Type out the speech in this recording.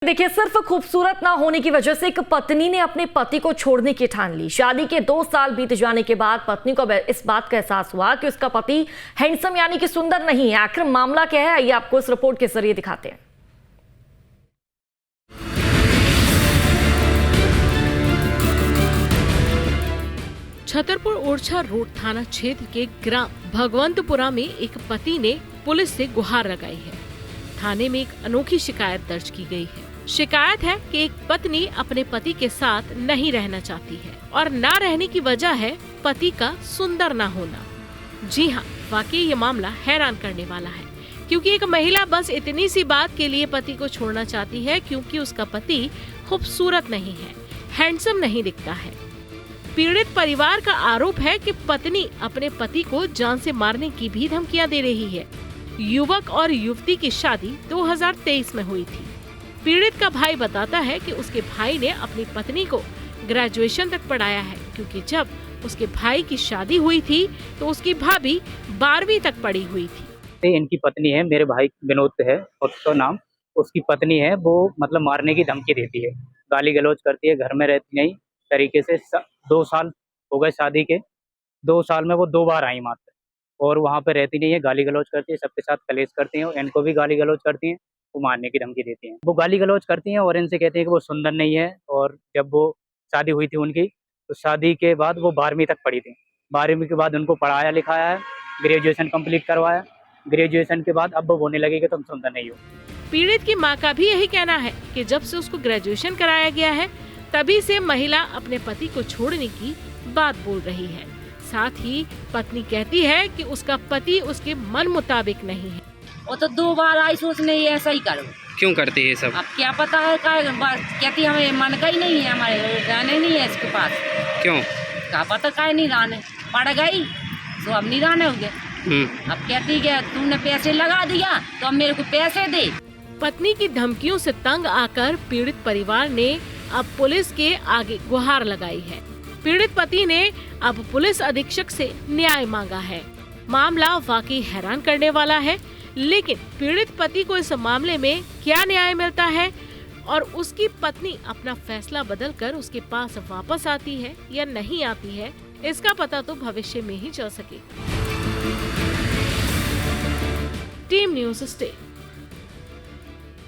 देखिए, सिर्फ खूबसूरत ना होने की वजह से एक पत्नी ने अपने पति को छोड़ने की ठान ली। शादी के 2 साल बीत जाने के बाद पत्नी को इस बात का एहसास हुआ कि उसका पति हैंडसम यानी कि सुंदर नहीं है। आखिर मामला क्या है, आइए आपको इस रिपोर्ट के जरिए दिखाते हैं। छतरपुर ओरछा रोड थाना क्षेत्र के ग्राम भगवंतपुरा में एक पति ने पुलिस से गुहार लगाई है। थाने में एक अनोखी शिकायत दर्ज की गई है। शिकायत है कि एक पत्नी अपने पति के साथ नहीं रहना चाहती है और ना रहने की वजह है पति का सुंदर ना होना। जी हाँ, वाकई ये मामला हैरान करने वाला है, क्योंकि एक महिला बस इतनी सी बात के लिए पति को छोड़ना चाहती है क्योंकि उसका पति खूबसूरत नहीं है, हैंडसम नहीं दिखता है। पीड़ित परिवार का आरोप है कि पत्नी अपने पति को जान से मारने की भी धमकियां दे रही है। युवक और युवती की शादी 2023 में हुई थी। पीड़ित का भाई बताता है कि उसके भाई ने अपनी पत्नी को ग्रेजुएशन तक पढ़ाया है, क्योंकि जब उसके भाई की शादी हुई थी तो उसकी भाभी 12वीं तक पढ़ी हुई थी। इनकी पत्नी है, मेरे भाई विनोद है उसका नाम, उसकी पत्नी है, वो मतलब मारने की धमकी देती है, गाली गलौज करती है, घर में रहती नहीं तरीके से। 2 साल हो गए शादी के, 2 साल में वो 2 बार आई मात्र, और वहाँ पे रहती नहीं है, गाली गलौज करती है, सबके साथ कलेश करती हैं, इनको भी गाली गलौज करती हैं, वो मारने की धमकी देती हैं। वो गाली गलौज करती हैं और इनसे कहती हैं कि वो सुंदर नहीं है। और जब वो शादी हुई थी उनकी, तो शादी के बाद वो 12वीं तक पढ़ी थी। 12वीं के बाद उनको पढ़ाया लिखाया है, ग्रेजुएशन कंप्लीट करवाया। ग्रेजुएशन के बाद अब वो बोलने लगी कि तुम सुंदर नहीं हो। पीड़ित की मां का भी यही कहना है कि जब से उसको ग्रेजुएशन कराया गया है तभी से महिला अपने पति को छोड़ने की बात बोल रही है। साथ ही पत्नी कहती है कि उसका पति उसके मन मुताबिक नहीं है। वो तो 2 बार आई सोचने ये ऐसा ही करो। क्यों करती है सब? अब क्या पता है कहती हमें मन का ही नहीं है, हमारे रहने नहीं है इसके पास। क्यों? क्या पता काय नहीं रहने, पड़ गई तो अब नहीं रहने हो गए। अब कहती है तूने पैसे लगा दिया तो अब मेरे को पैसे दे। पत्नी की धमकियों से तंग आकर पीड़ित परिवार ने अब पुलिस के आगे गुहार लगाई है। पीड़ित पति ने अब पुलिस अधीक्षक से न्याय मांगा है। मामला वाकई हैरान करने वाला है, लेकिन पीड़ित पति को इस मामले में क्या न्याय मिलता है और उसकी पत्नी अपना फैसला बदलकर उसके पास वापस आती है या नहीं आती है, इसका पता तो भविष्य में ही चल सके। Team news stay.